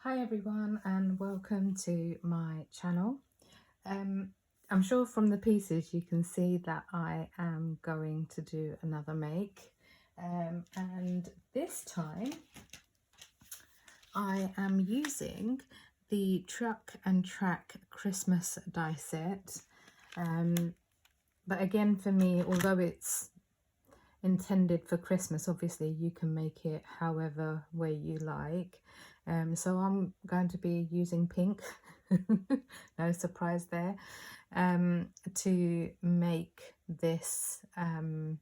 Hi everyone and welcome to my channel. I'm sure from the pieces you can see that I am going to do another make, and this time I am using the Truck and Track Christmas die set, but again for me, although it's intended for Christmas, obviously you can make it however way you like. So I'm going to be using pink, no surprise there, to make this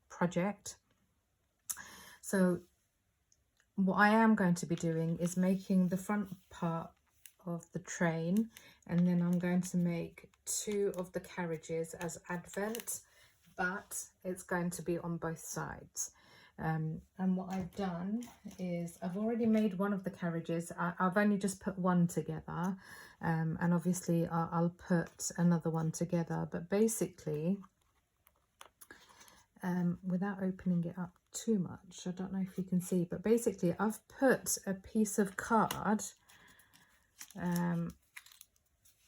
project. So what I am going to be doing is making the front part of the train, and then I'm going to make two of the carriages as advent, but it's going to be on both sides. And what I've done is I've already made one of the carriages. I've only just put one together, and obviously I'll put another one together, but basically without opening it up too much, I don't know if you can see, but basically I've put a piece of card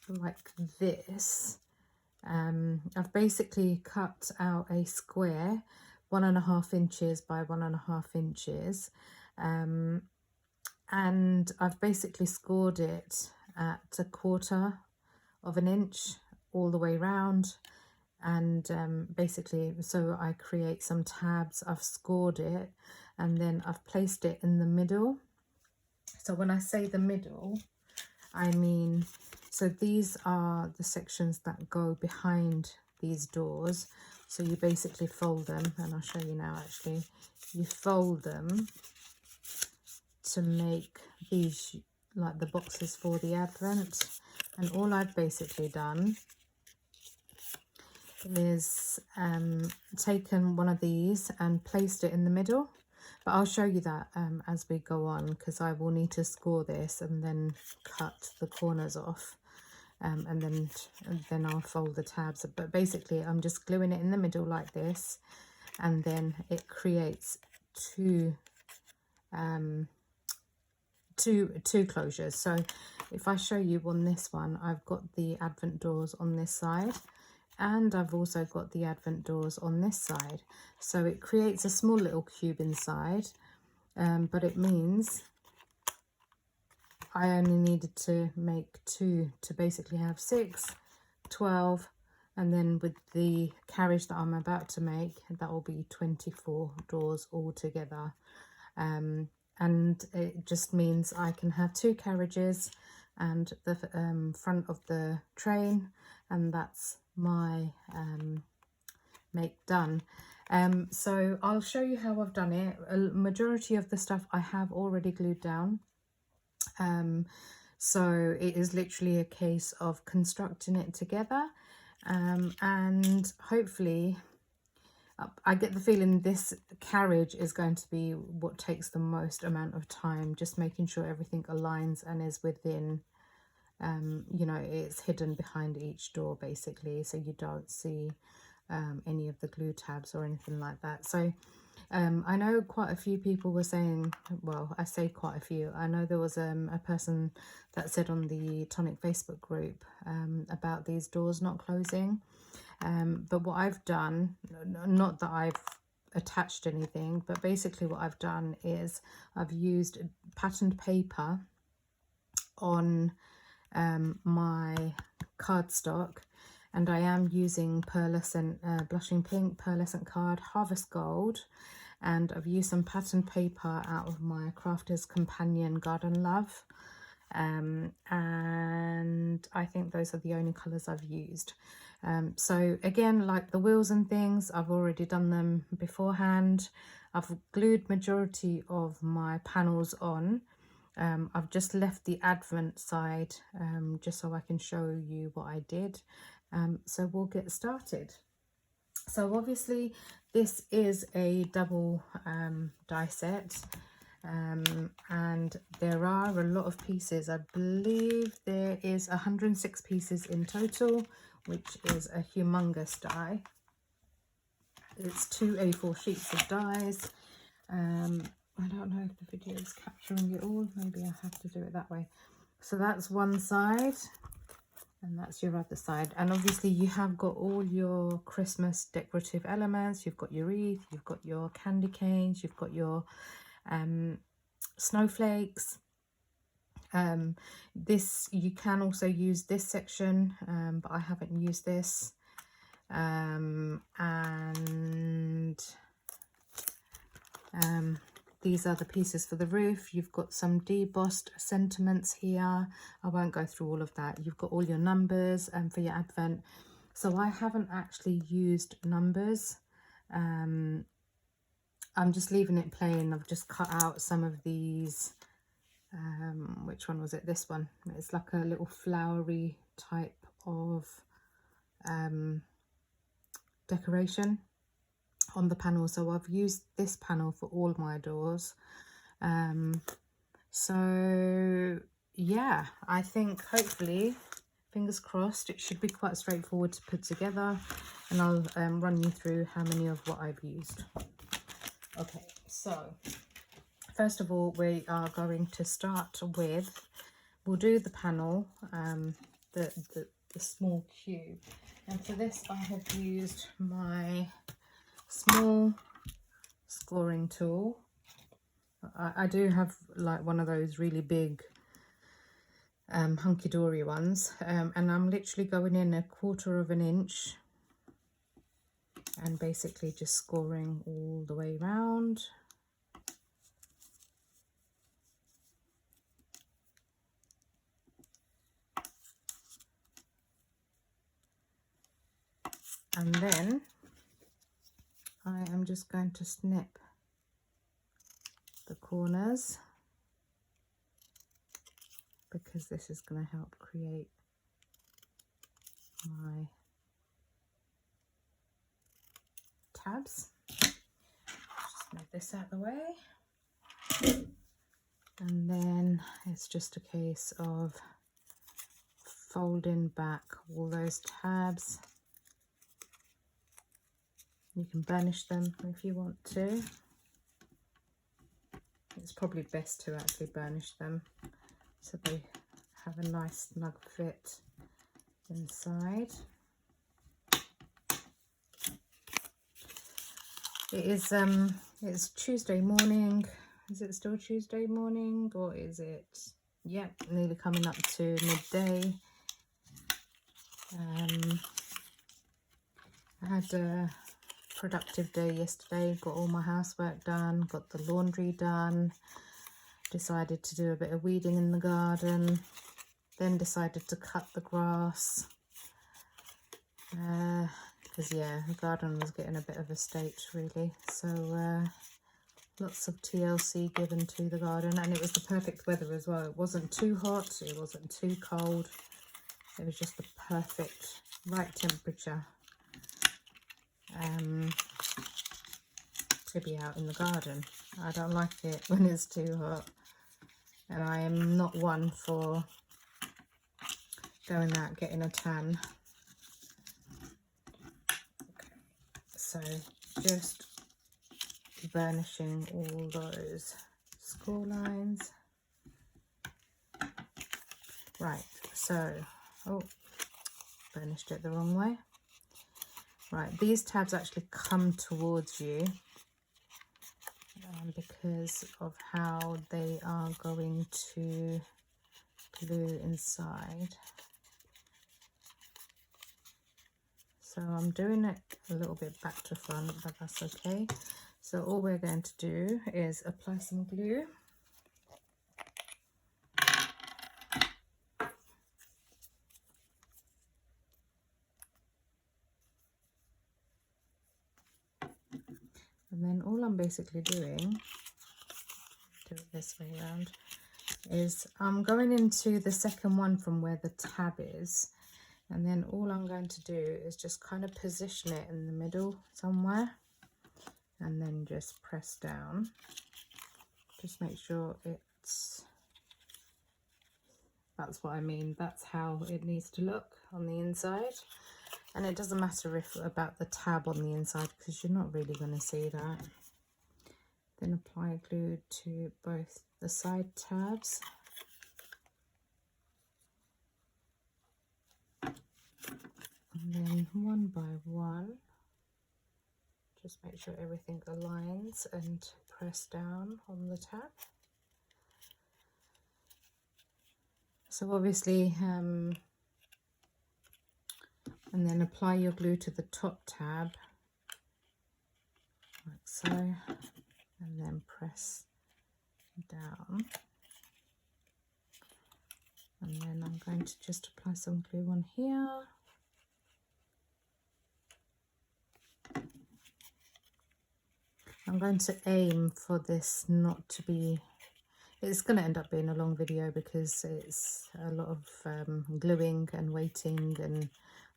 like this. I've basically cut out a square 1.5 inches by 1.5 inches, and I've basically scored it at 1/4 of an inch all the way round, and basically so I create some tabs. I've scored it and then I've placed it in the middle. So when I say the middle, I mean, so these are the sections that go behind these doors. So you basically fold them, and I'll show you now actually. You fold them to make these like the boxes for the advent. And all I've basically done is taken one of these and placed it in the middle. But I'll show you that as we go on, because I will need to score this and then cut the corners off, and then I'll fold the tabs. But basically I'm just gluing it in the middle like this, and then it creates two closures. So if I show you on this one, I've got the advent doors on this side, and I've also got the advent doors on this side. So it creates a small little cube inside, but it means I only needed to make 2 to basically have 6, 12, and then with the carriage that I'm about to make, that will be 24 doors altogether. And it just means I can have 2 carriages and the front of the train, and that's my make done. So I'll show you how I've done it. A majority of the stuff I have already glued down, so it is literally a case of constructing it together, and hopefully I get the feeling this carriage is going to be what takes the most amount of time, just making sure everything aligns and is within, you know, it's hidden behind each door basically, so you don't see any of the glue tabs or anything like that. So I know quite a few people were saying, well, I say quite a few, I know there was a person that said on the Tonic Facebook group about these doors not closing. But what I've done, not that I've attached anything, but basically what I've done is I've used patterned paper on my cardstock, and I am using pearlesant, blushing pink, pearlescent card, harvest gold, and I've used some patterned paper out of my Crafter's Companion Garden Love, and I think those are the only colours I've used. So again, like the wheels and things, I've already done them beforehand. I've glued majority of my panels on. I've just left the advent side just so I can show you what I did. So we'll get started. So obviously this is a double die set, and there are a lot of pieces. I believe there is 106 pieces in total, which is a humongous die. It's 2 A4 sheets of dies. I don't know if the video is capturing it all. Maybe I have to do it that way. So that's one side, and that's your other side. And obviously you have got all your Christmas decorative elements. You've got your wreath, you've got your candy canes, you've got your snowflakes. This, you can also use this section, but I haven't used this. These are the pieces for the roof. You've got some debossed sentiments here. I won't go through all of that. You've got all your numbers for your advent. So I haven't actually used numbers. I'm just leaving it plain. I've just cut out some of these. Which one was it? This one. It's like a little flowery type of decoration on the panel. So I've used this panel for all my doors. So yeah, I think hopefully, fingers crossed, it should be quite straightforward to put together, and I'll run you through how many of what I've used. Okay, so first of all, we are going to start with, we'll do the panel, the small cube, and for this I have used my small scoring tool. I do have like one of those really big hunky-dory ones, and I'm literally going in 1/4 of an inch and basically just scoring all the way around. And then I am just going to snip the corners, because this is going to help create my tabs. Just move this out of the way. And then it's just a case of folding back all those tabs. You can burnish them if you want to. It's probably best to actually burnish them so they have a nice snug fit inside. It is it's Tuesday morning. Is it still Tuesday morning, or is it, yeah, nearly coming up to midday. I had a productive day yesterday, got all my housework done, got the laundry done, decided to do a bit of weeding in the garden, then decided to cut the grass, because yeah, the garden was getting a bit of a state really. So lots of TLC given to the garden, and it was the perfect weather as well. It wasn't too hot, it wasn't too cold, it was just the perfect right temperature to be out in the garden. I don't like it when it's too hot, and I am not one for going out getting a tan. Okay. So just burnishing all those score lines. Right, so, oh, burnished it the wrong way. Right, these tabs actually come towards you because of how they are going to glue inside. So I'm doing it a little bit back to front, but that's okay. So all we're going to do is apply some glue. And then all I'm basically doing, do it this way around, is I'm going into the second one from where the tab is, and then all I'm going to do is just kind of position it in the middle somewhere, and then just press down. Just make sure it's, that's what I mean, that's how it needs to look on the inside. And it doesn't matter if about the tab on the inside, because you're not really going to see that. Then apply glue to both the side tabs. And then one by one, just make sure everything aligns and press down on the tab. So obviously, and then apply your glue to the top tab, like so, and then press down. And then I'm going to just apply some glue on here. I'm going to aim for this not to be, it's going to end up being a long video because it's a lot of gluing and waiting and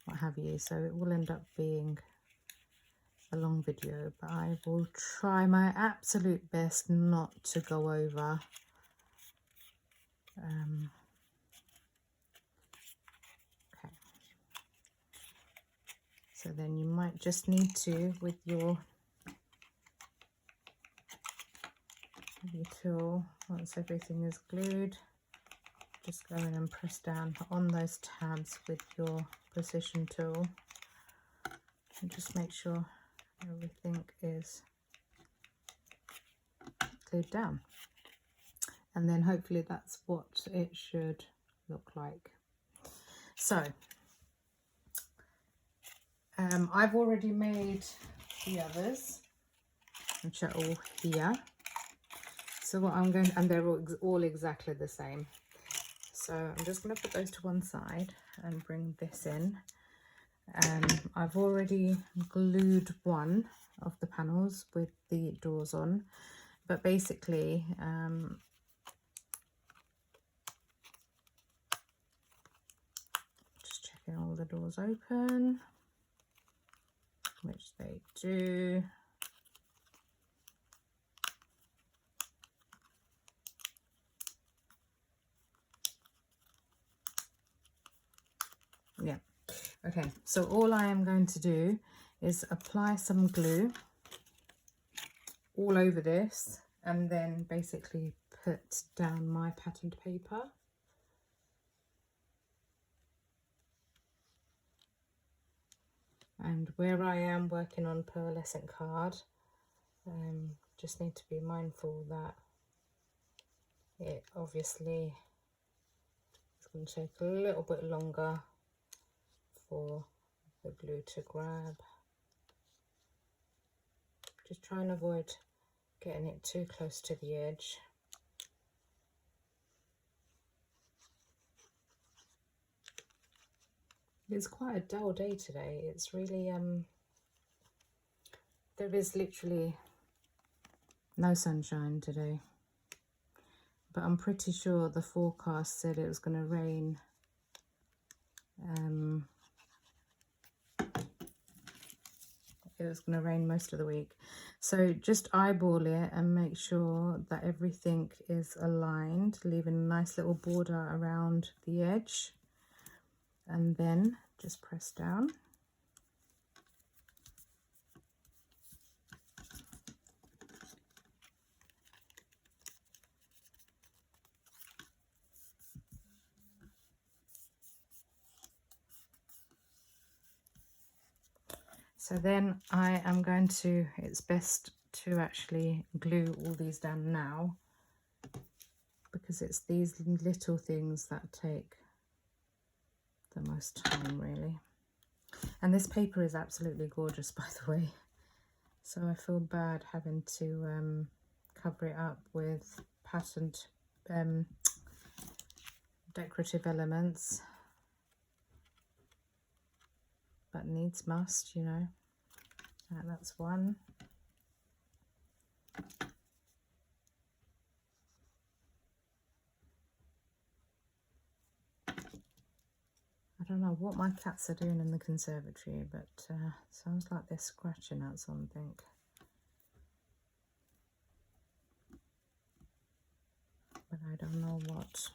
what have you, so it will end up being a long video, but I will try my absolute best not to go over. Okay, so then you might just need to, with your tool, once everything is glued, just go in and press down on those tabs with your precision tool and just make sure everything is glued down, and then hopefully that's what it should look like. So I've already made the others, which are all here. So what I'm going to, and they're all exactly the same. So I'm just going to put those to one side and bring this in. I've already glued one of the panels with the doors on, but basically just checking all the doors open, which they do. Yeah. Okay, so all I am going to do is apply some glue all over this and then basically put down my patterned paper. And where I am working on pearlescent card, just need to be mindful that it obviously is going to take a little bit longer for the glue to grab. Just try and avoid getting it too close to the edge. It's quite a dull day today. It's really there is literally no sunshine today, but I'm pretty sure the forecast said it was going to rain most of the week. So just eyeball it and make sure that everything is aligned, leaving a nice little border around the edge, and then just press down. So then I am going to, it's best to actually glue all these down now, because it's these little things that take the most time really. And this paper is absolutely gorgeous, by the way. So I feel bad having to cover it up with patterned decorative elements. But needs must, you know. That's one. I don't know what my cats are doing in the conservatory, but sounds like they're scratching at something. But I don't know what.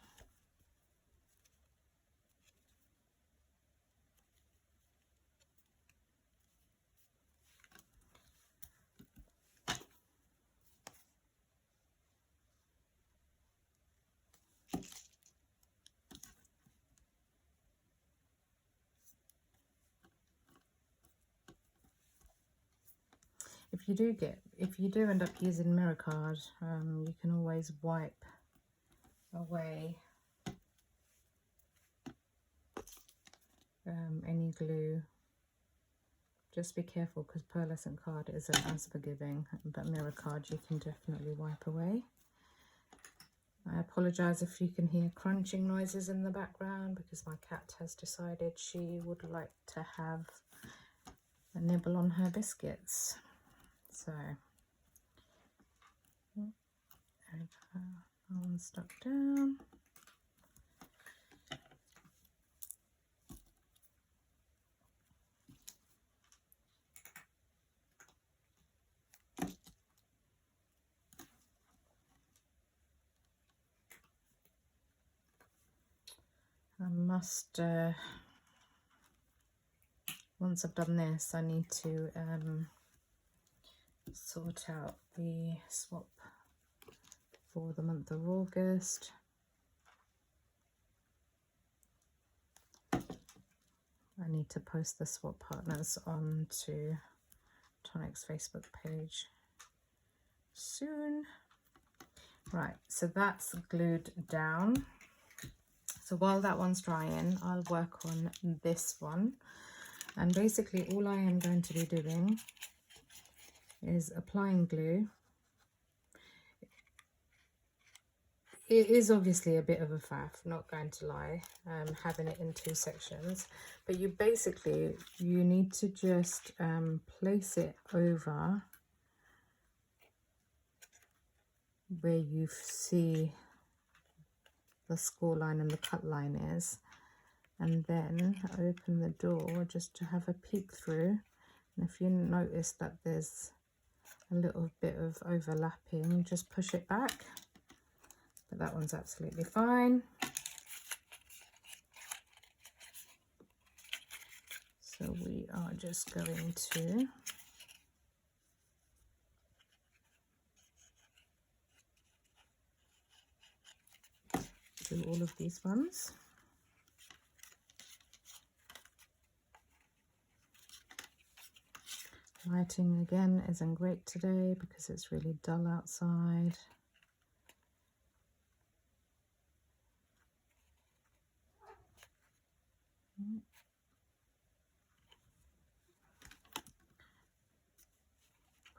If you do end up using mirror card, you can always wipe away any glue. Just be careful because pearlescent card isn't as forgiving, but mirror card you can definitely wipe away. I apologise if you can hear crunching noises in the background because my cat has decided she would like to have a nibble on her biscuits. So, that one's stuck down. I must, once I've done this, I need to sort out the swap for the month of August. I need to post the swap partners onto Tonic's Facebook page soon. Right, so that's glued down. So while that one's drying, I'll work on this one. And basically all I am going to be doing is applying glue. It is obviously a bit of a faff, not going to lie, having it in two sections. But you need to just place it over where you see the score line and the cut line is, and then open the door just to have a peek through. And if you notice that there's a little bit of overlapping, just push it back, but that one's absolutely fine. So we are just going to do all of these ones. Lighting again isn't great today because it's really dull outside.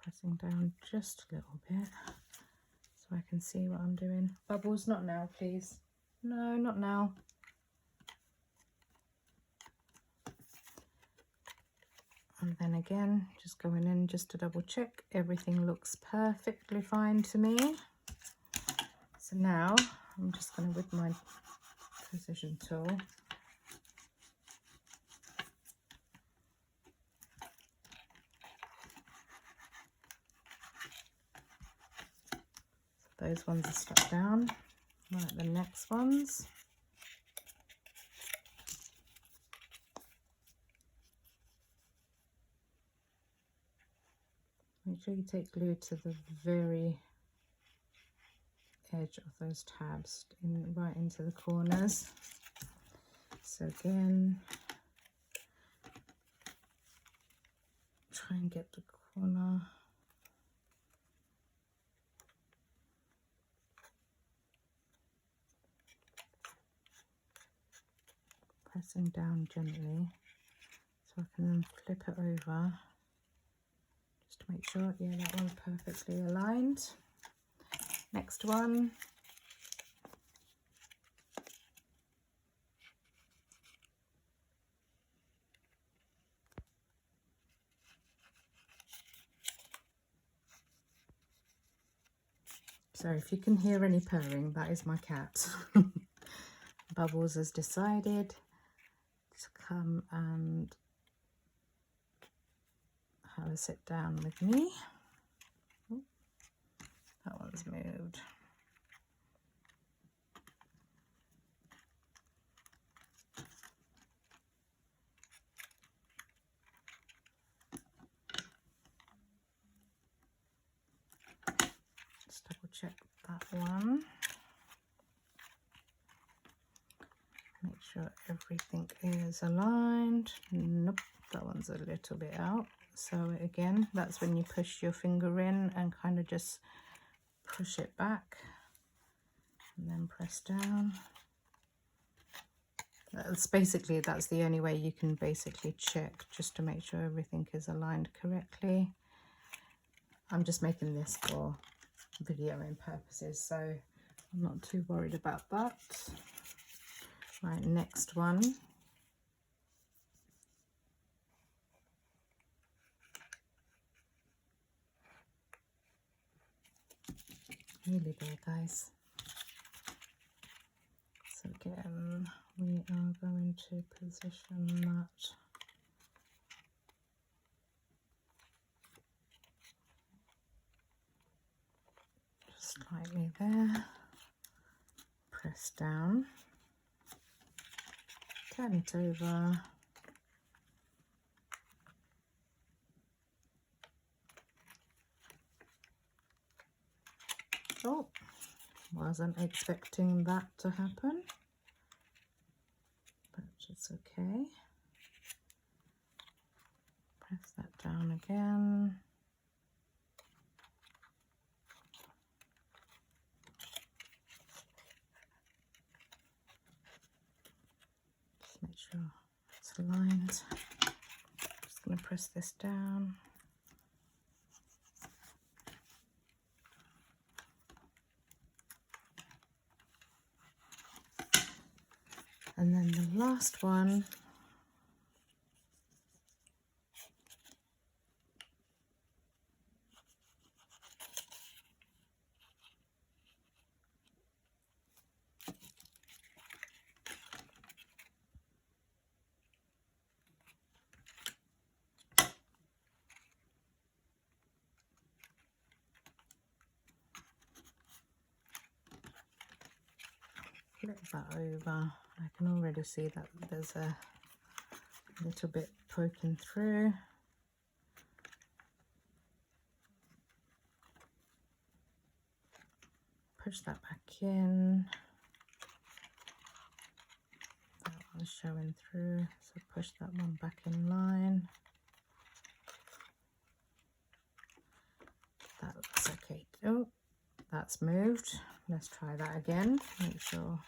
Pressing down just a little bit so I can see what I'm doing. Bubbles, not now, please. No, not now. And then again, just going in just to double check. Everything looks perfectly fine to me. So now I'm just going to, with my precision tool, those ones are stuck down. Right, the next ones. Make sure you take glue to the very edge of those tabs, right into the corners. So again, try and get the corner. Pressing down gently so I can then flip it over just to make sure, yeah, that one's perfectly aligned. Next one. So if you can hear any purring, that is my cat. Bubbles has decided to come and have a sit down with me. Ooh, that one's moved. Just double check that one. Make sure everything is aligned. Nope, that one's a little bit out. So again, that's when you push your finger in and kind of just push it back and then press down. That's the only way you can basically check, just to make sure everything is aligned correctly. I'm just making this for videoing purposes, so I'm not too worried about that. Right, next one. Nearly there, guys. So again, we are going to position that just slightly there, press down, turn it over, oh, wasn't expecting that to happen, but it's okay. Press that down again. Just make sure it's aligned. Just going to press this down. And then the last one, flip that over. I can already see that there's a little bit poking through. Push that back in. That one's showing through, so push that one back in line. That looks okay. Oh, that's moved. Let's try that again. Make sure.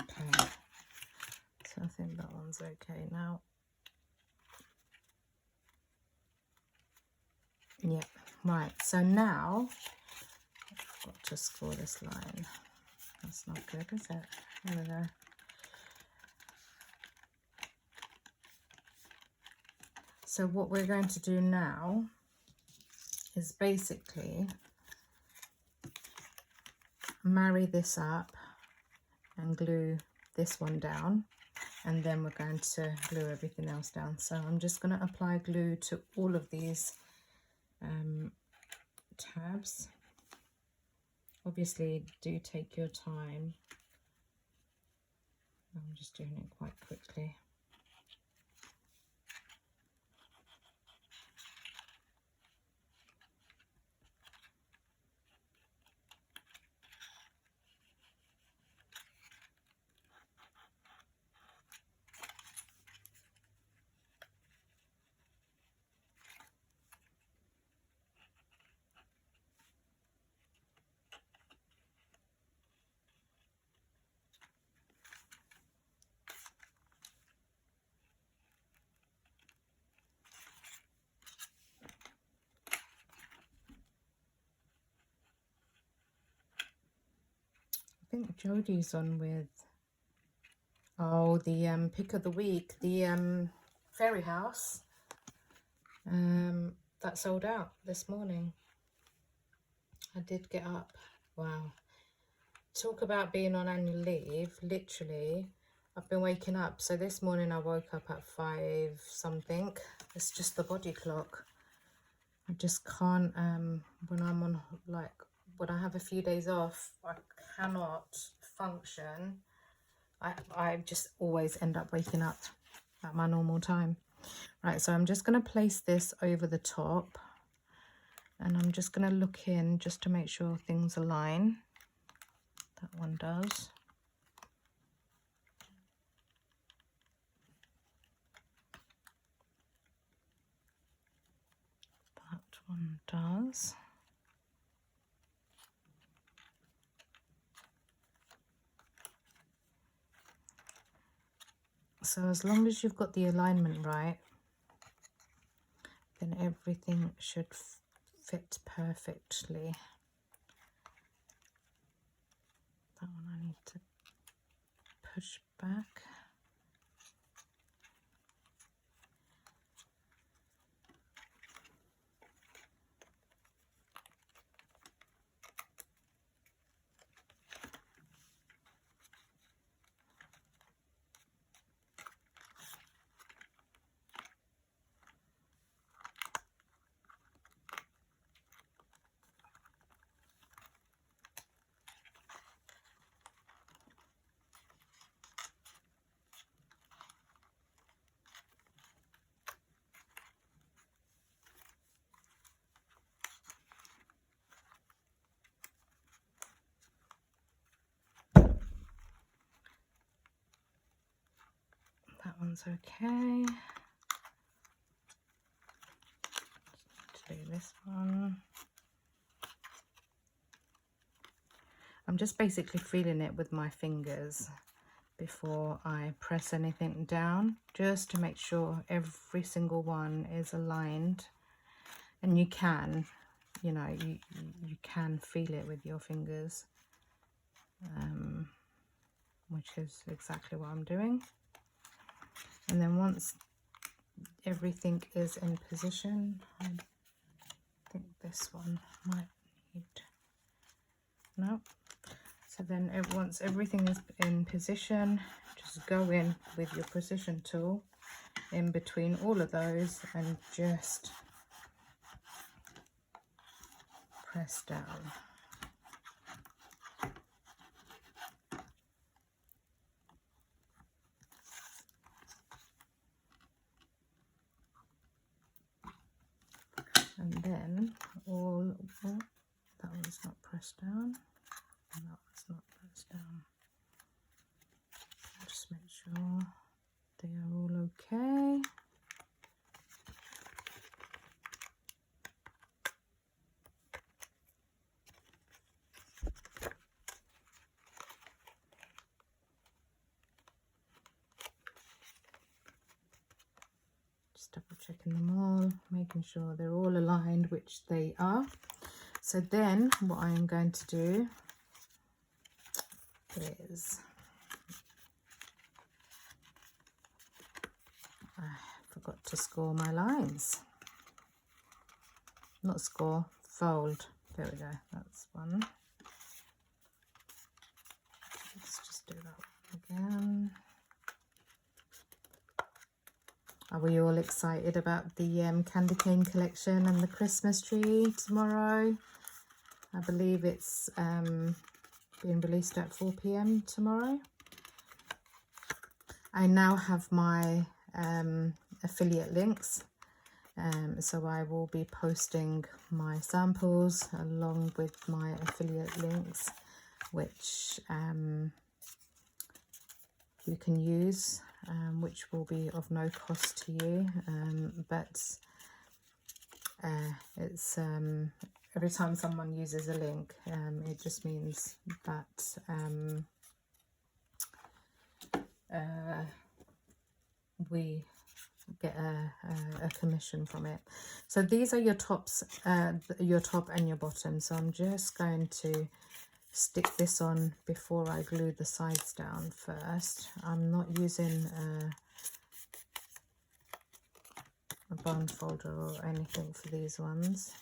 Okay, so I think that one's okay now. Yeah, right, so now I've got to score this line. That's not good, is it? There we go. So what we're going to do now is basically marry this up and glue this one down, and then we're going to glue everything else down. So I'm just going to apply glue to all of these tabs. Obviously do take your time. I'm just doing it quite quickly. I think Jodie's on with, oh, the pick of the week, the fairy house. That sold out this morning. I did get up. Wow. Talk about being on annual leave. Literally, I've been waking up. So this morning I woke up at 5 something. It's just the body clock. I just can't, when I'm on, like, when I have a few days off, I cannot function I just always end up waking up at my normal time. Right, so I'm just going to place this over the top, and I'm just going to look in just to make sure things align. That one does. That one does. So as long as you've got the alignment right, then everything should fit perfectly. That one I need to push back. That one's okay. Just need to do this one. I'm just basically feeling it with my fingers before I press anything down, just to make sure every single one is aligned. And you can, you know, you can feel it with your fingers, which is exactly what I'm doing. And then once everything is in position, I think this one might need, no. So then once everything is in position, just go in with your precision tool in between all of those and just press down. And then oh, that one's not pressed down, and that one's not pressed down. Just make sure they are all okay. Just double checking them all, making sure they're all aligned, which they are. So then what I'm going to do is, I forgot to score my lines. Not score, fold. There we go, that's one. Let's just do that one again. Are we all excited about the candy cane collection and the Christmas tree tomorrow? I believe it's being released at 4 PM tomorrow. I now have my affiliate links, so I will be posting my samples along with my affiliate links, which you can use, which will be of no cost to you, but it's every time someone uses a link, it just means that we get a commission from it. So these are your tops, your top and your bottom. So I'm just going to stick this on before I glue the sides down first. I'm not using a bond folder or anything for these ones.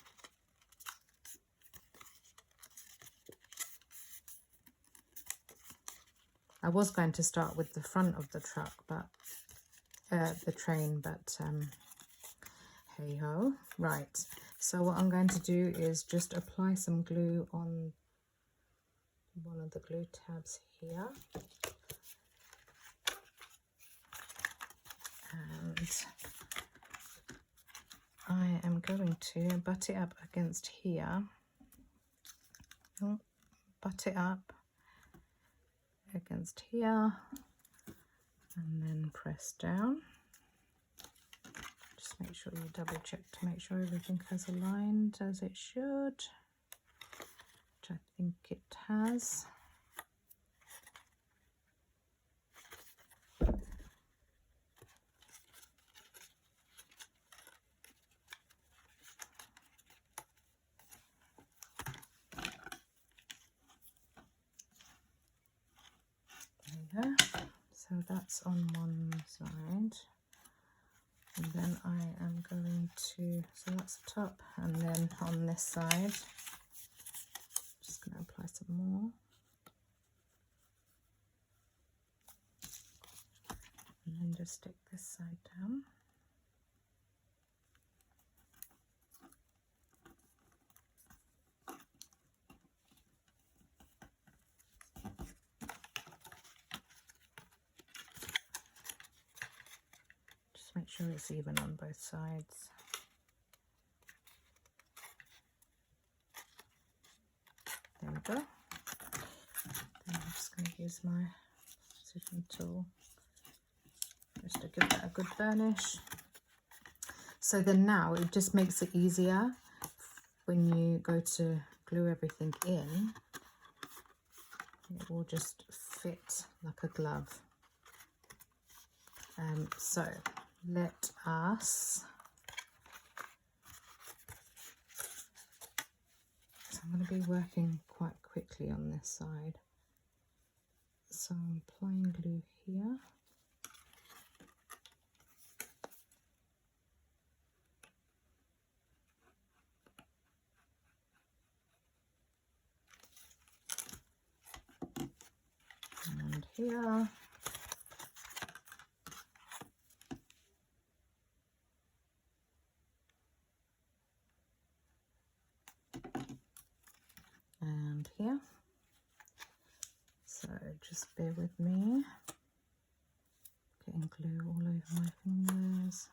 I was going to start with the front of the truck, but the train, but hey ho. Right, so what I'm going to do is just apply some glue on one of the glue tabs here, and I am going to butt it up against here. Butt it up against here and then press down. Just make sure you double check to make sure everything has aligned as it should, which I think it has. There we go. So that's on one side. And then I am going to, so that's the top, and then on this side, just going to apply some more. And then just stick this side down. Make sure it's even on both sides. There we go. Then I'm just going to use my precision tool just to give that a good burnish. So then now it just makes it easier when you go to glue everything in. It will just fit like a glove. So let us, so I'm going to be working quite quickly on this side. So I'm applying glue here. And here. And here. So just bear with me. Getting glue all over my fingers.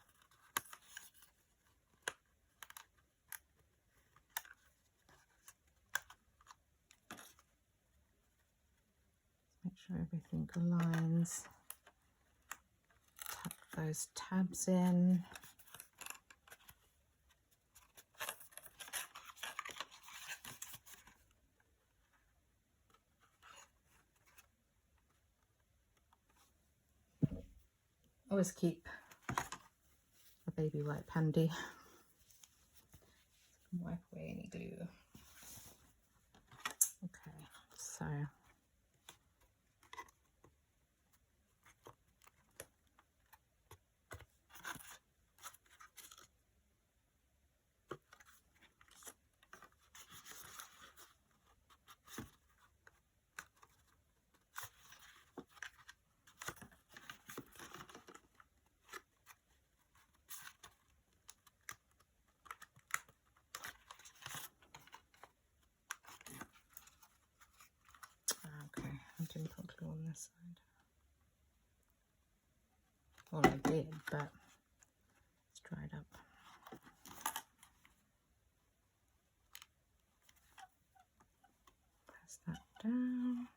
Make sure everything aligns. Tuck those tabs in. Always keep a baby wipe handy. Wipe away any glue. Okay, so I didn't put glue on this side. Well, I did, but it's dried up. Press that down.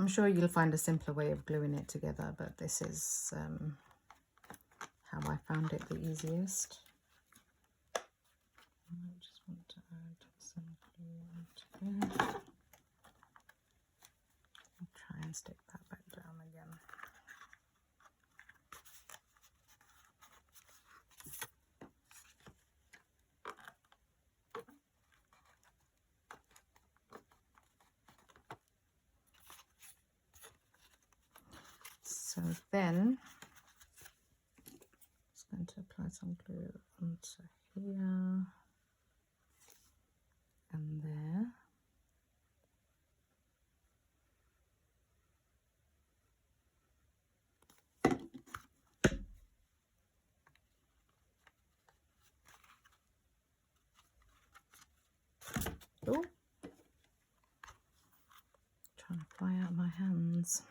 I'm sure you'll find a simpler way of gluing it together, but this is how I found it the easiest. I just want to add some glue onto there. I'll try and stick that back down again. So then just going to apply some glue onto here and there. Oh, trying to fly out of my hands.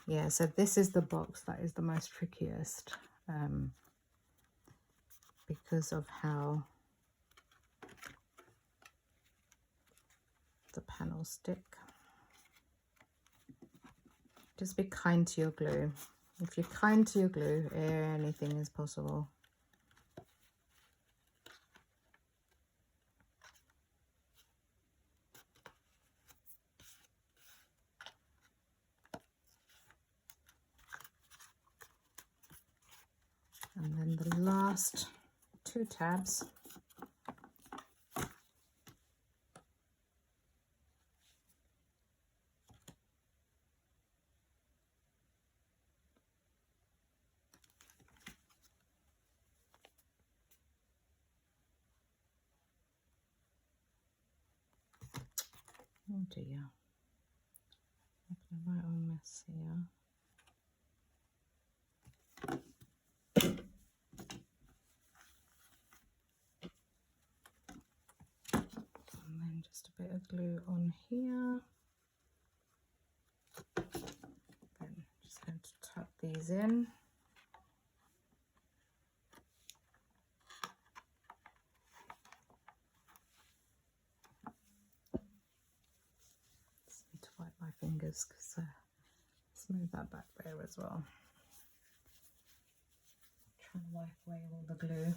Yeah, so this is the box that is the most trickiest because of how the panels stick. Just be kind to your glue. If you're kind to your glue, anything is possible. And then the last 2 tabs. Oh dear, making a right old mess here. And then just a bit of glue on here. Then just going to tuck these in. Just need to wipe my fingers because smooth that back there as well. Trying to wipe away all the glue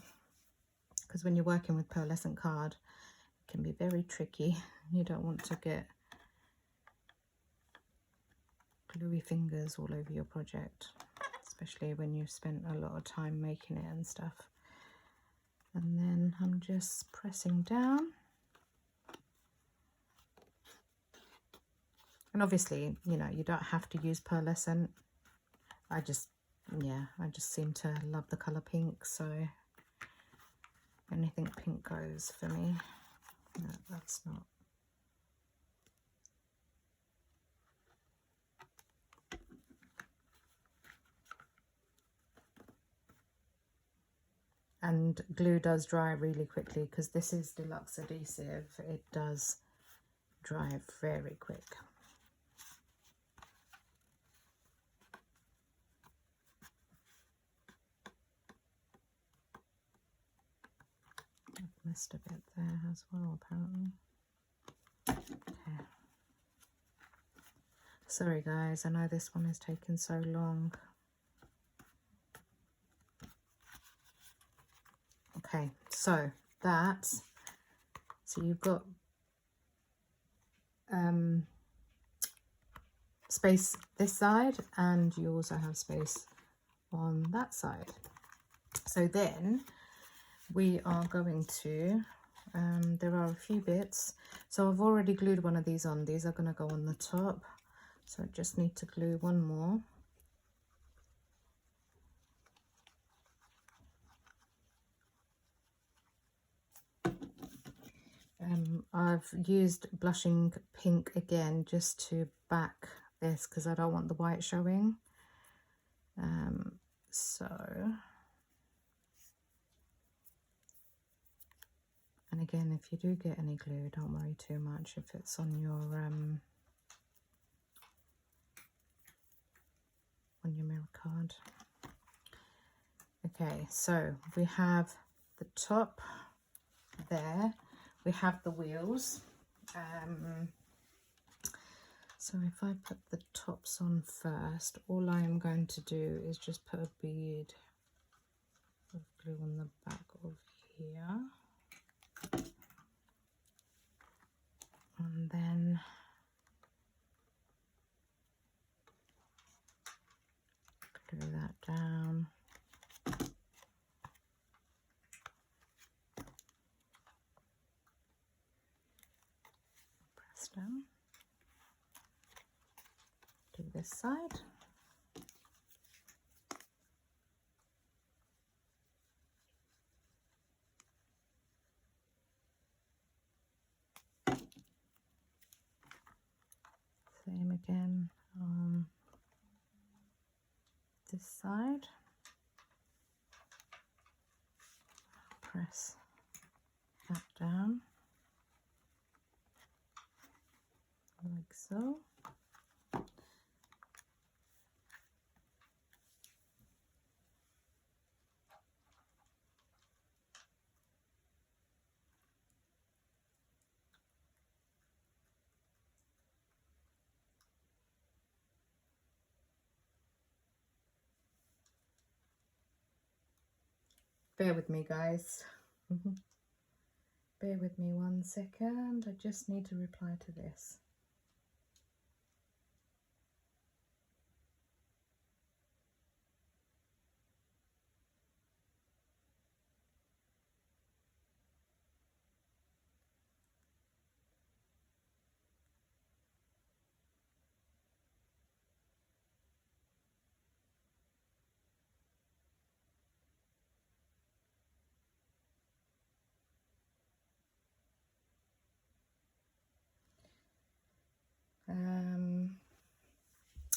because when you're working with pearlescent card, it can be very tricky. You don't want to get gluey fingers all over your project, especially when you've spent a lot of time making it and stuff. And then I'm just pressing down. And obviously, you know, you don't have to use pearlescent. I just seem to love the colour pink, so anything pink goes for me. No, that's not. And glue does dry really quickly because this is deluxe adhesive. It does dry very quick. I've missed a bit there as well, apparently. Okay. Sorry guys, I know this one has taken so long. Okay, so you've got space this side, and you also have space on that side. So then we are going to, there are a few bits. So I've already glued one of these on. These are going to go on the top. So I just need to glue one more. I've used blushing pink again just to back this because I don't want the white showing. And again, if you do get any glue, don't worry too much if it's on your mirror card. Okay, so we have the top there. We have the wheels. So if I put the tops on first, all I am going to do is just put a bead of glue on the back of here. And then glue that down. Press down. this side. Same again on this side. Press that down like so. Bear with me, guys. Bear with me 1 second. I just need to reply to this.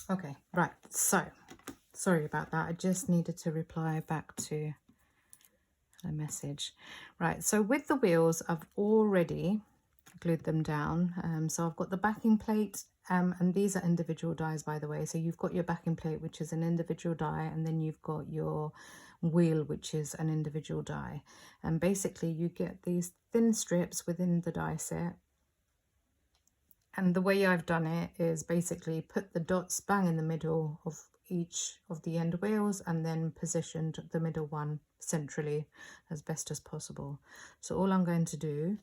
Okay, right, so sorry about that. I just needed to reply back to a message. Right, so with the wheels, I've already glued them down. So I've got the backing plate, and these are individual dies, by the way. So you've got your backing plate, which is an individual die, and then you've got your wheel, which is an individual die. And basically you get these thin strips within the die set. And the way I've done it is basically put the dots bang in the middle of each of the end wheels and then positioned the middle one centrally as best as possible. So all I'm going to do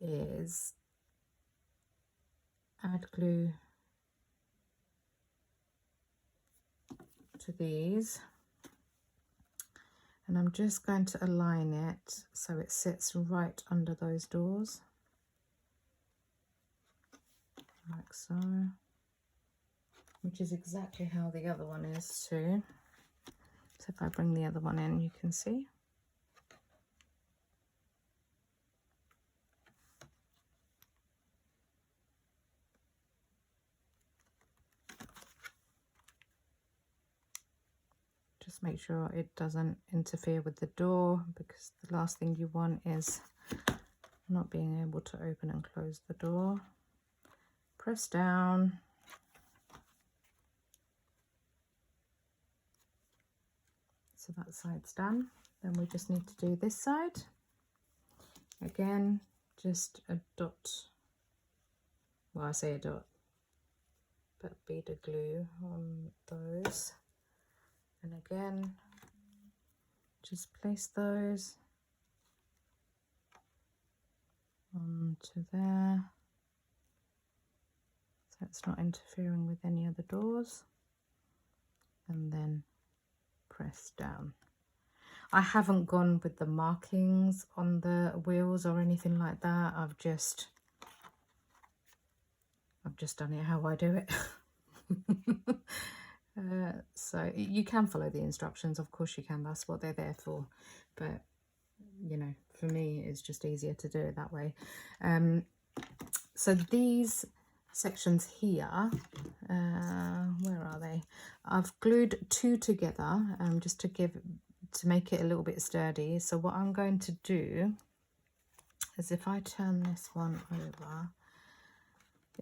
is add glue to these, and I'm just going to align it so it sits right under those doors. Like so, which is exactly how the other one is too. So if I bring the other one in, you can see. Just make sure it doesn't interfere with the door, because the last thing you want is not being able to open and close the door. Press down. So that side's done. Then we just need to do this side. Again, just a dot. Well, I say a dot, but bead of glue on those. And again, just place those onto there. So it's not interfering with any other doors, and then press down. I haven't gone with the markings on the wheels or anything like that. I've just done it how I do it. So you can follow the instructions, of course you can, that's what they're there for, but you know, for me it's just easier to do it that way. So these sections here, where are they? I've glued two together just to make it a little bit sturdy. So what I'm going to do is, if I turn this one over,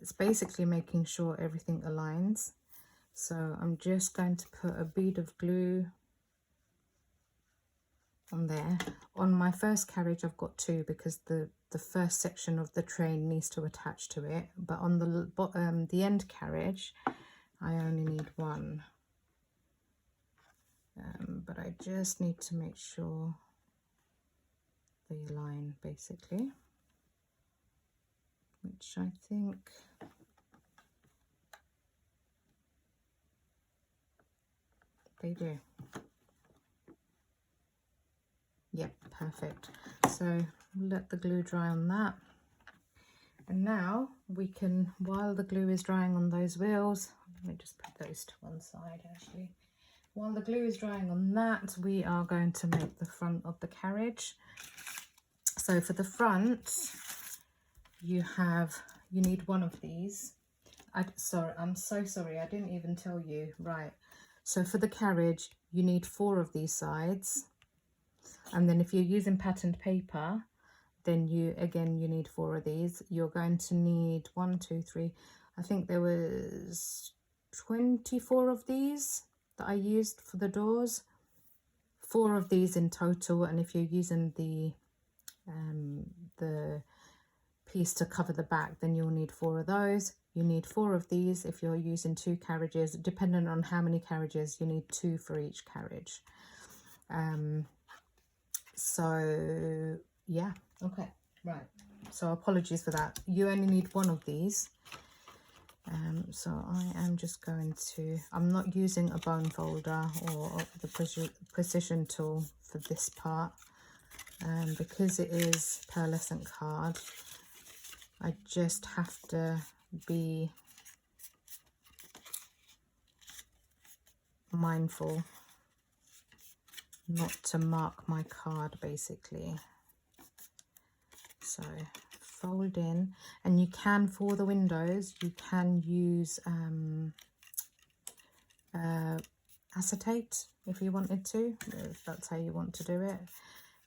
it's basically making sure everything aligns. So I'm just going to put a bead of glue on there. On my first carriage I've got two, because the first section of the train needs to attach to it, but on the end carriage I only need one. But I just need to make sure they align, basically, which I think they do. Yep, perfect. So let the glue dry on that. And now we can, while the glue is drying on those wheels, Let me just put those to one side actually. While the glue is drying on that, we are going to make the front of the carriage. So for the front, you need one of these. I'm so sorry, I didn't even tell you. Right, so for the carriage, you need 4 of these sides. And then if you're using patterned paper, then you need 4 of these. You're going to need 1, 2, 3. I think there was 24 of these that I used for the doors. 4 of these in total. And if you're using the piece to cover the back, then you'll need 4 of those. You need 4 of these if you're using 2 carriages. Depending on how many carriages, you need 2 for each carriage. So yeah, okay, right. So apologies for that. You only need 1 of these. So I am just going to, I'm not using a bone folder or the precision tool for this part, because it is pearlescent card. I just have to be mindful not to mark my card basically. So fold in, and you can, for the windows, you can use acetate if you wanted to, if that's how you want to do it.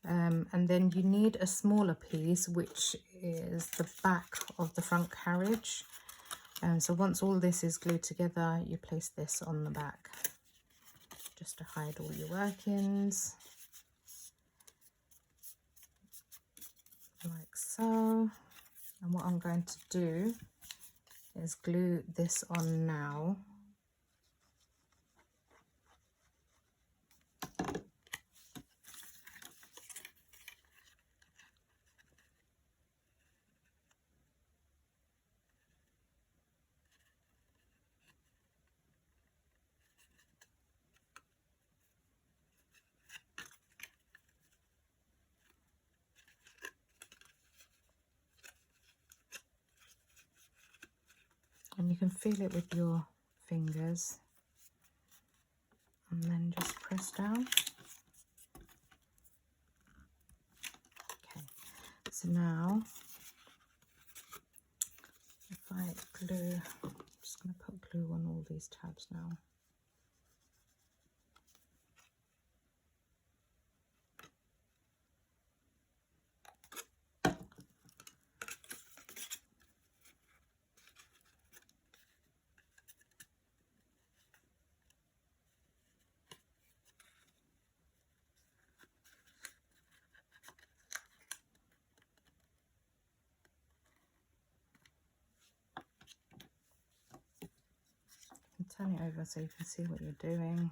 And then you need a smaller piece, which is the back of the front carriage. And so once all this is glued together, you place this on the back just to hide all your workings, like so. And what I'm going to do is glue this on now. And you can feel it with your fingers, and then just press down. Okay, so now if I glue, I'm just going to put glue on all these tabs now. Turn it over so you can see what you're doing.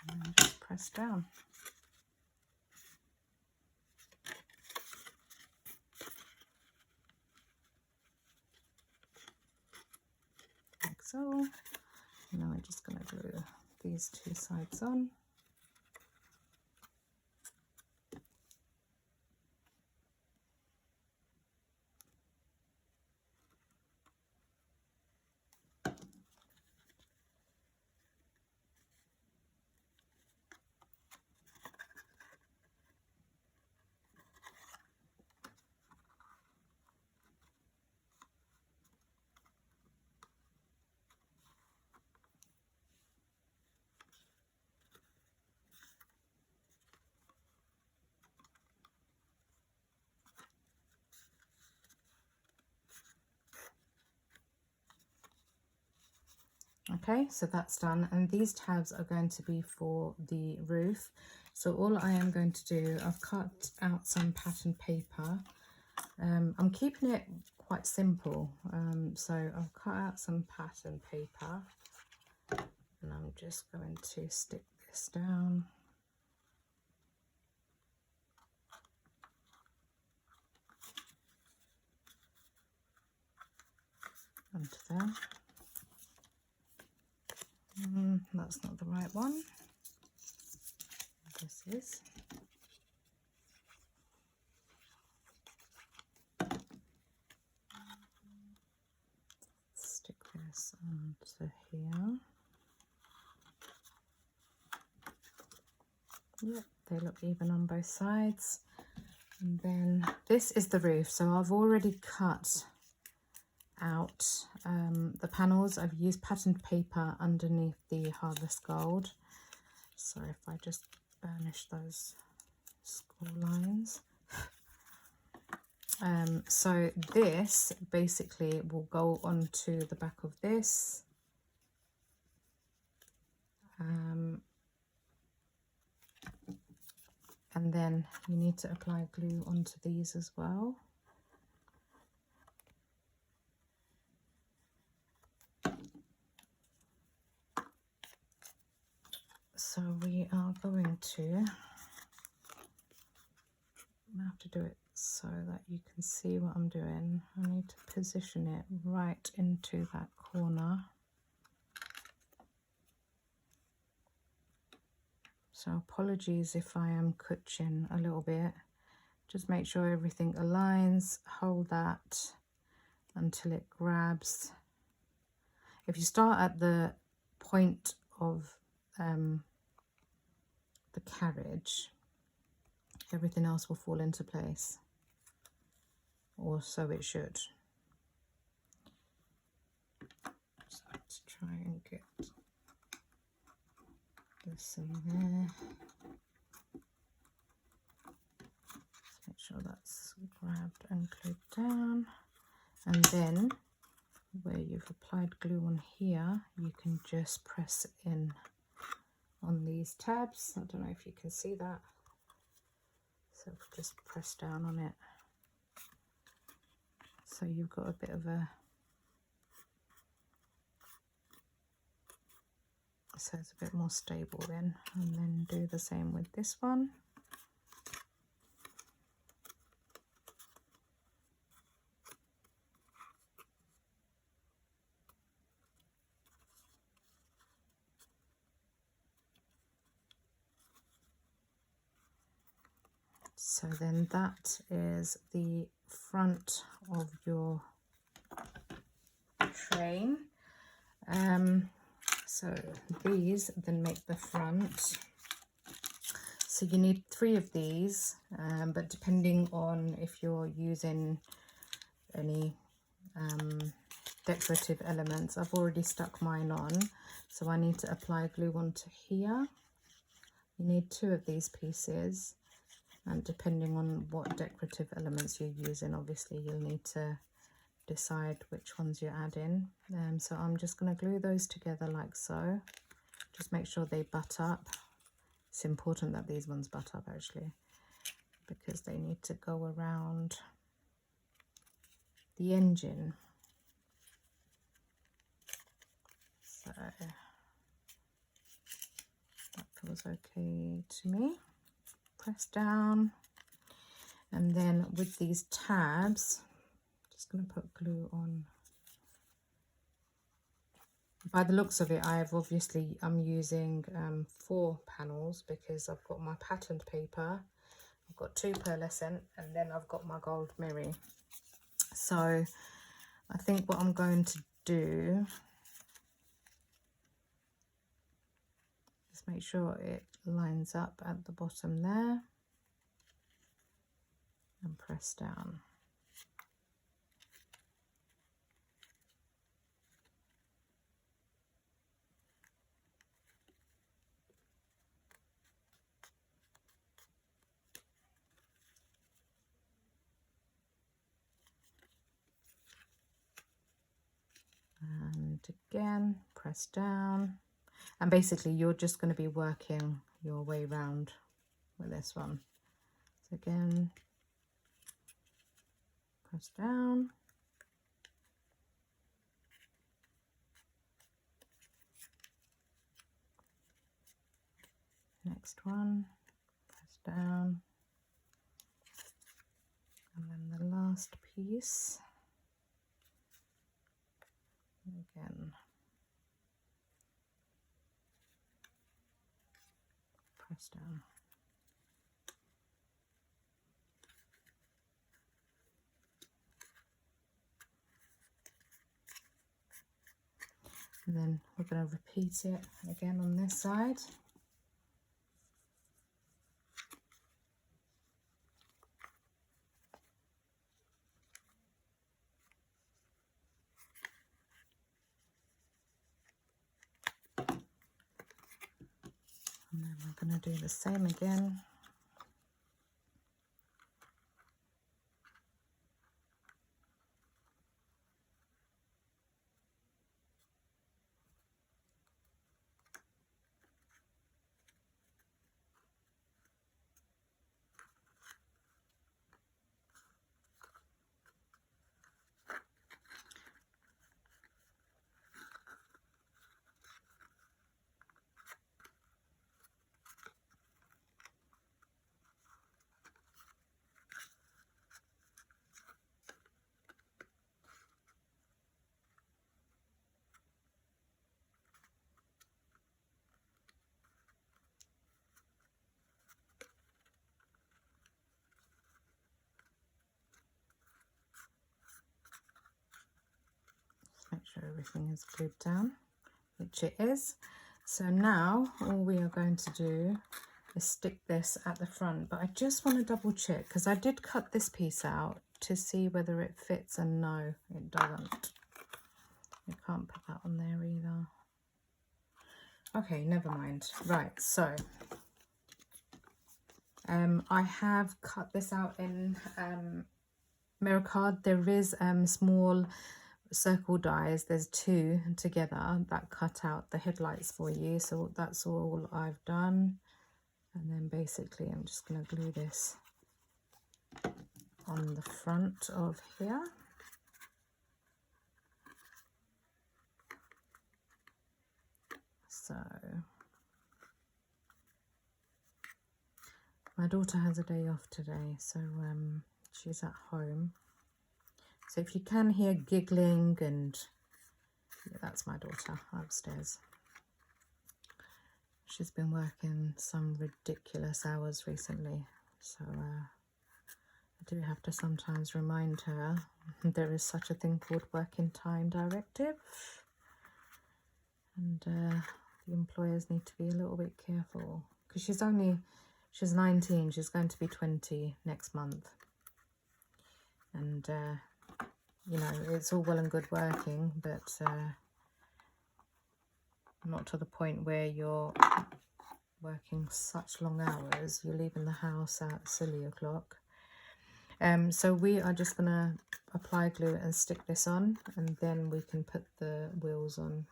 And then just press down. Like so. And now we're just going to glue these 2 sides on. Okay, so that's done, and these tabs are going to be for the roof. So all I am going to do, I've cut out some pattern paper. I'm keeping it quite simple, so I've cut out some pattern paper, and I'm just going to stick this down. Onto there. That's not the right one. pieces. Stick this onto here. Yep, they look even on both sides. And then this is the roof. So I've already cut out the panels. I've used patterned paper underneath the Harvest Gold. So if I just burnish those score lines. So this basically will go onto the back of this. And then you need to apply glue onto these as well. So we are going to have to do it so that you can see what I'm doing. I need to position it right into that corner. So apologies if I am kutching a little bit. Just make sure everything aligns. Hold that until it grabs. If you start at the point of the carriage, everything else will fall into place, or so it should. So let's try and get this in there. Let's make sure that's grabbed and glued down. And then where you've applied glue on here, you can just press in on these tabs. I don't know if you can see that. So just press down on it. So you've got a bit of a, so it's a bit more stable then. And then do the same with this one. So then that is the front of your train. So these then make the front. So you need 3 of these, but depending on if you're using any decorative elements, I've already stuck mine on. So I need to apply glue onto here. You need 2 of these pieces. And depending on what decorative elements you're using, obviously you'll need to decide which ones you add in. So I'm just going to glue those together like so. Just make sure they butt up. It's important that these ones butt up actually, because they need to go around the engine. So that feels okay to me. Press down, and then with these tabs, just going to put glue on. By the looks of it, I'm using 4 panels because I've got my patterned paper, I've got 2 pearlescent, and then I've got my gold mirror. So I think what I'm going to do is make sure it lines up at the bottom there and press down. And again, press down. And basically you're just going to be working your way round with this one. So again, press down. Next one, press down. And then the last piece, again, press down. And then we're going to repeat it again on this side. And then we're going to do the same again. Make sure everything is glued down, which it is. So now all we are going to do is stick this at the front, but I just want to double check because I did cut this piece out to see whether it fits, and no, it doesn't. You can't put that on there either. Okay, never mind. Right, so I have cut this out in mirror card. There is small circle dies, there's 2 together that cut out the headlights for you, so that's all I've done. And then basically I'm just going to glue this on the front of here. So my daughter has a day off today, so she's at home. So if you can hear giggling, and yeah, that's my daughter upstairs. She's been working some ridiculous hours recently, so I do have to sometimes remind her there is such a thing called working time directive, and the employers need to be a little bit careful because she's 19, she's going to be 20 next month, and you know, it's all well and good working, but not to the point where you're working such long hours. You're leaving the house at silly o'clock. So we are just going to apply glue and stick this on, and then we can put the wheels on.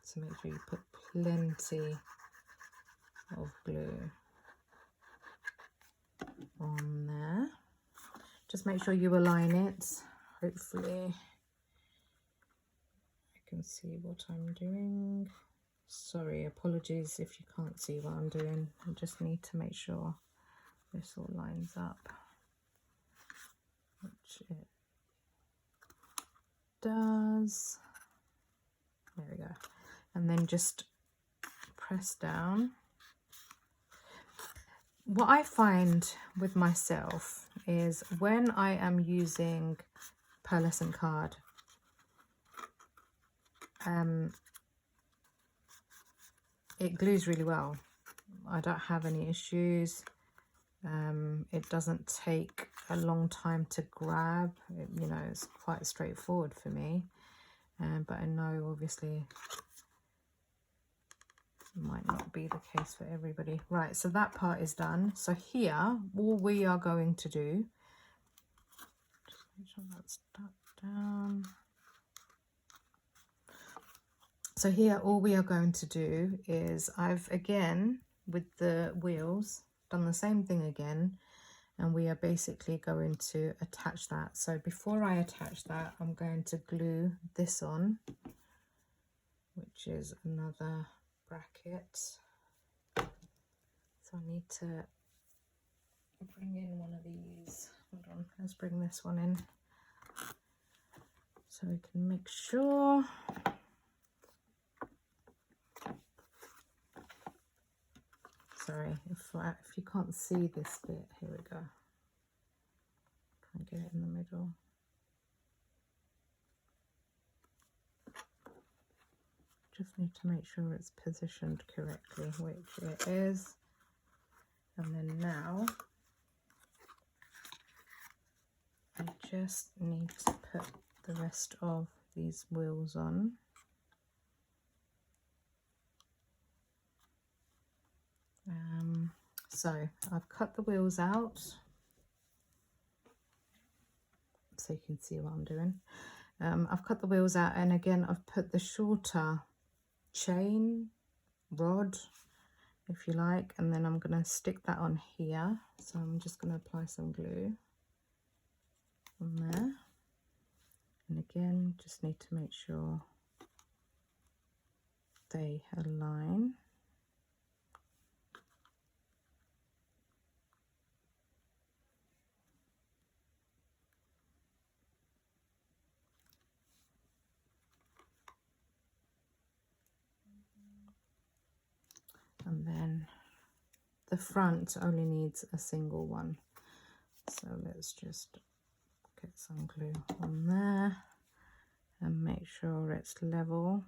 So make sure you put plenty of glue on there. Just make sure you align it. Hopefully I can see what I'm doing. Sorry, apologies if you can't see what I'm doing. I just need to make sure this all lines up, which it does. There we go. And then just press down. What I find with myself is when I am using pearlescent card, it glues really well. I don't have any issues. It doesn't take a long time to grab. You know, it's quite straightforward for me. But I know obviously it might not be the case for everybody. Right, so that part is done. So here, all we are going to do, just make sure that's stuck down. So here, all we are going to do is, I've again, with the wheels, done the same thing again, and we are basically going to attach that. So before I attach that, I'm going to glue this on, which is another bracket. So I need to bring in one of these. Hold on, let's bring this one in so we can make sure. Sorry, if you can't see this bit, here we go. Try and get it in the middle. just need to make sure it's positioned correctly, which it is. And then now I just need to put the rest of these wheels on. So I've cut the wheels out so you can see what I'm doing. I've cut the wheels out, and again I've put the shorter chain rod, if you like, and then I'm going to stick that on here. So I'm just going to apply some glue on there, and again just need to make sure they align. And then the front only needs a single one. So let's just get some glue on there and make sure it's level.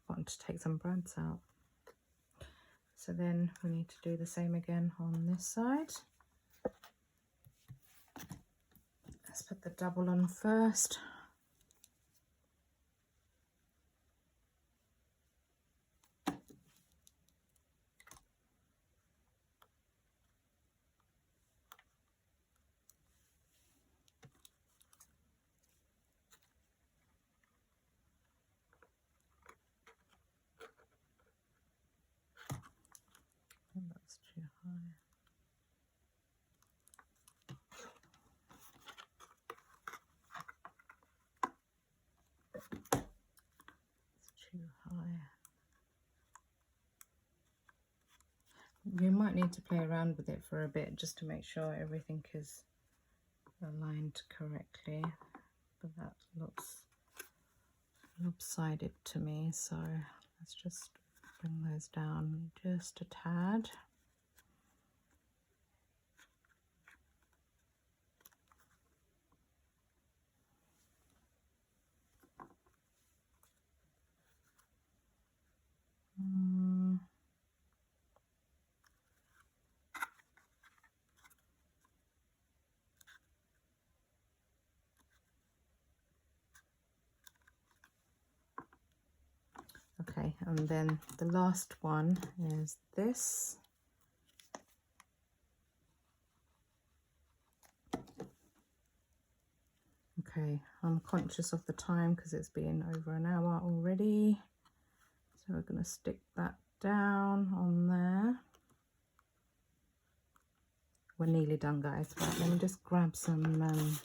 Forgotten to take some brads out. So then we need to do the same again on this side. Let's put the double on first. Oh, that's too high. Too high. You might need to play around with it for a bit just to make sure everything is aligned correctly, but that looks lopsided to me, so let's just bring those down just a tad. Okay, and then the last one is this. Okay, I'm conscious of the time because it's been over an hour already. So we're going to stick that down on there. We're nearly done, guys. Right, let me just grab some brads.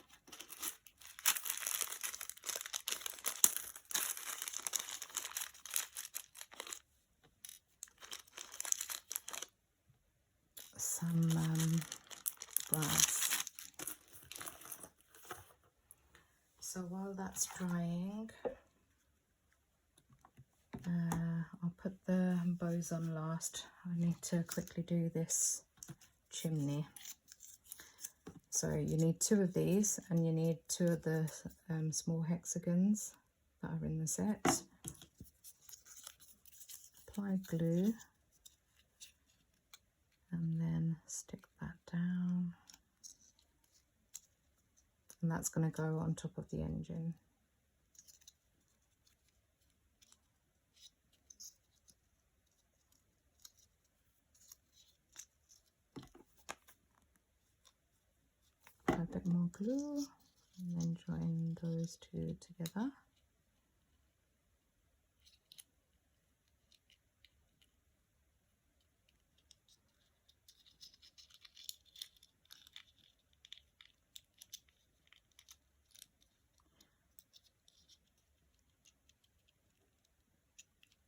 So while that's drying, I'll put the bows on last. I need to quickly do this chimney. So you need 2 of these, and you need 2 of the small hexagons that are in the set. Apply glue and then stick that down, and that's going to go on top of the engine. A bit more glue and then join those 2 together.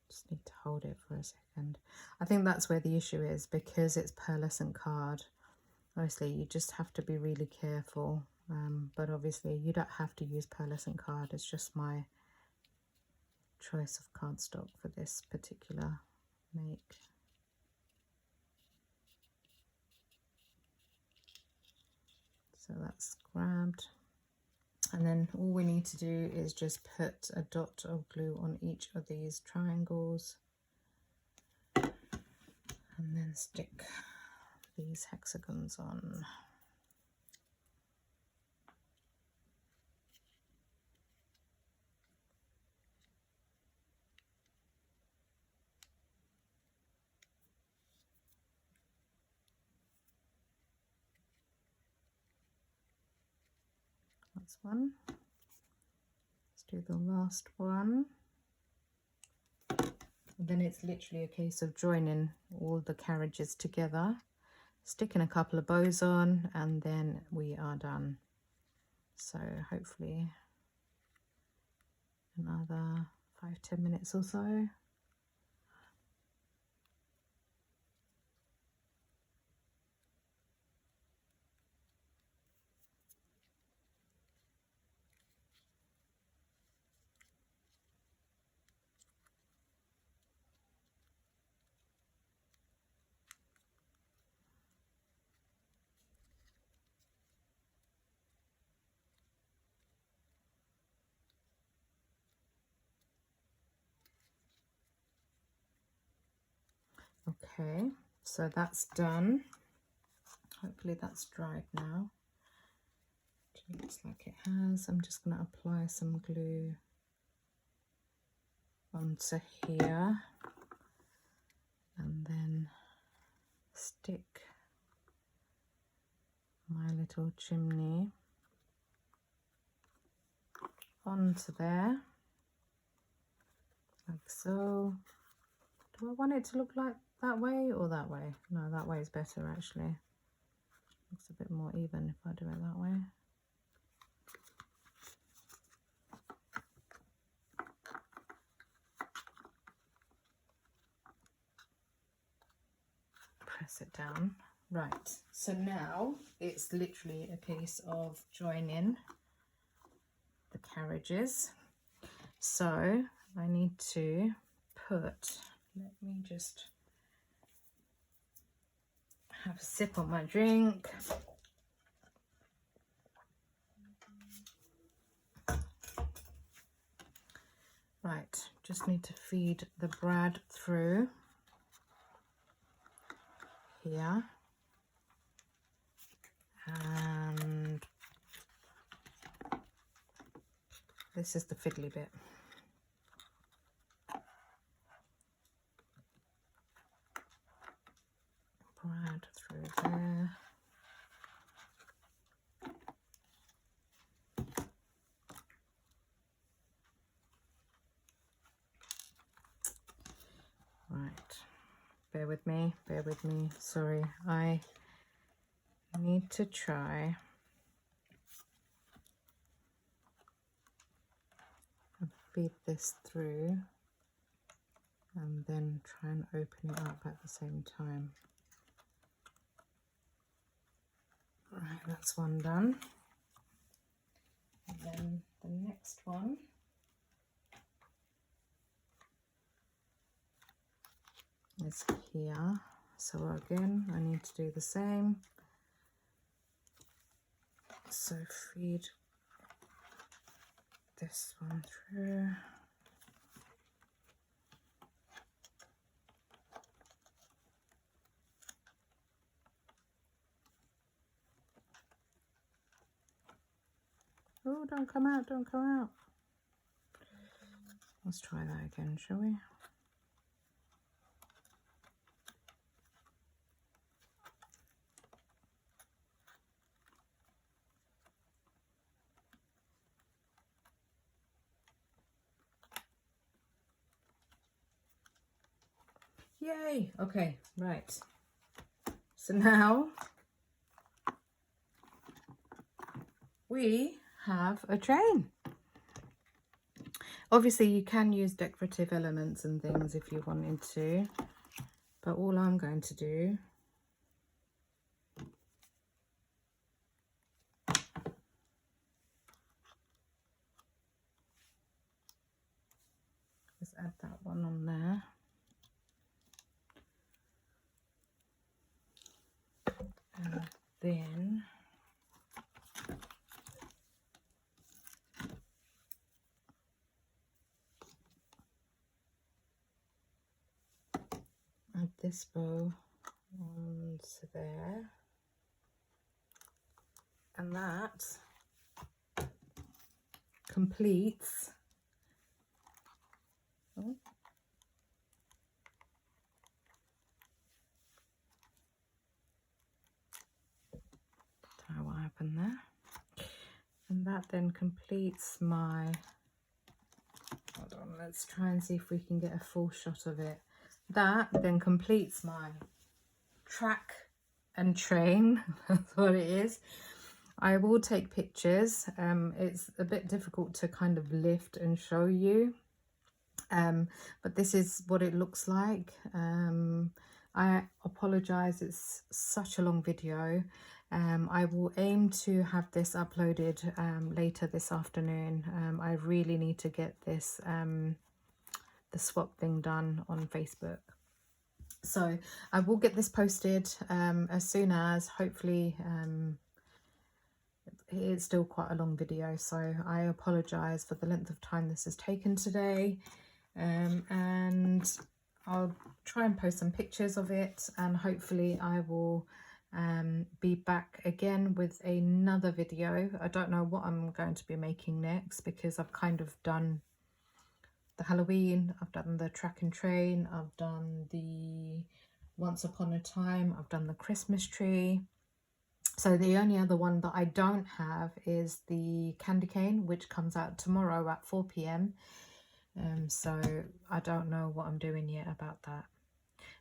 Just need to hold it for a second. I think that's where the issue is, because it's pearlescent card. Obviously you just have to be really careful, but obviously you don't have to use pearlescent card. It's just my choice of cardstock for this particular make. So that's grabbed. And then all we need to do is just put a dot of glue on each of these triangles and then stick these hexagons on. That's one. Let's do the last one. And then it's literally a case of joining all the carriages together, sticking a couple of bows on, and then we are done. So hopefully another 5-10 minutes or so. Okay, so that's done. Hopefully that's dried now. It looks like it has. I'm just going to apply some glue onto here and then stick my little chimney onto there, like so. Do I want it to look like that way or that way? No, that way is better actually. Looks a bit more even if I do it that way. Press it down. Right, so now it's literally a case of joining the carriages. So I need to put, let me just have a sip on my drink. Right, just need to feed the brad through here. And this is the fiddly bit. Brad through there. Right, bear with me, sorry, I need to try and feed this through and then try and open it up at the same time. Right, that's one done. And then the next one is here. So again, I need to do the same. So feed this one through. Oh, don't come out, don't come out. Let's try that again, shall we? Yay! Okay, right. So now we have a train. Obviously you can use decorative elements and things if you wanted to, but all I'm going to do is add that one on there. And then this bow onto there, and that completes don't know what happened there. And that then completes my, hold on, let's try and see if we can get a full shot of it. That then completes my track and train. That's what it is. I will take pictures. It's a bit difficult to kind of lift and show you, but this is what it looks like. I apologize, it's such a long video. I will aim to have this uploaded later this afternoon. I really need to get this the swap thing done on Facebook. So I will get this posted as soon as, hopefully. It's still quite a long video, so I apologize for the length of time this has taken today, and I'll try and post some pictures of it, and hopefully I will be back again with another video. I don't know what I'm going to be making next, because I've kind of done the Halloween, I've done the track and train, I've done the Once Upon a Time, I've done the Christmas tree. So the only other one that I don't have is the candy cane, which comes out tomorrow at 4 p.m. So I don't know what I'm doing yet about that,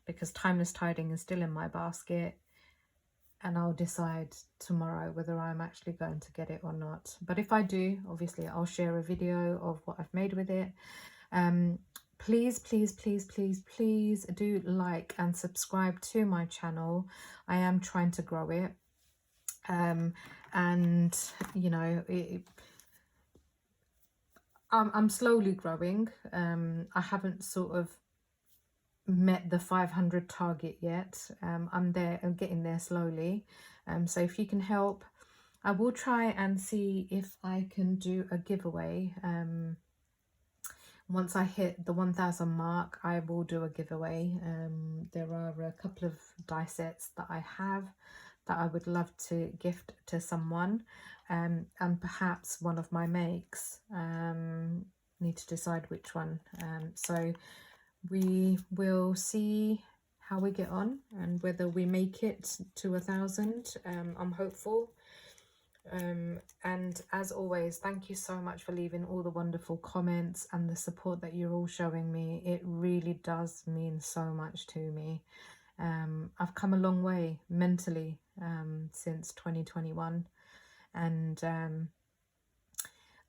because Timeless Tiding is still in my basket, and I'll decide tomorrow whether I'm actually going to get it or not. But if I do, obviously I'll share a video of what I've made with it. Please, please, please, please, please do like and subscribe to my channel. I am trying to grow it. And you know, I'm slowly growing. I haven't sort of met the 500 target yet. I'm getting there slowly. So if you can help, I will try and see if I can do a giveaway. Once I hit the 1,000 mark, I will do a giveaway. There are a couple of die sets that I have that I would love to gift to someone, and perhaps one of my makes. Need to decide which one. So we will see how we get on and whether we make it to 1,000. I'm hopeful. And as always, thank you so much for leaving all the wonderful comments and the support that you're all showing me. It really does mean so much to me. I've come a long way mentally since 2021, and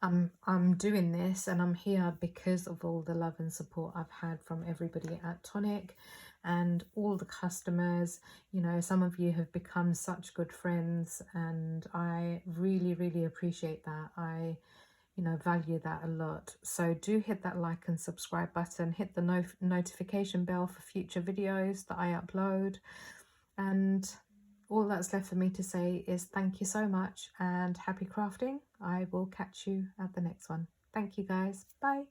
I'm doing this, and I'm here because of all the love and support I've had from everybody at Tonic and all the customers. You know, some of you have become such good friends, and I really, really appreciate that. I, you know, value that a lot. So do hit that like and subscribe button, hit the notification bell for future videos that I upload, and all that's left for me to say is thank you so much and happy crafting. I will catch you at the next one. Thank you guys. Bye.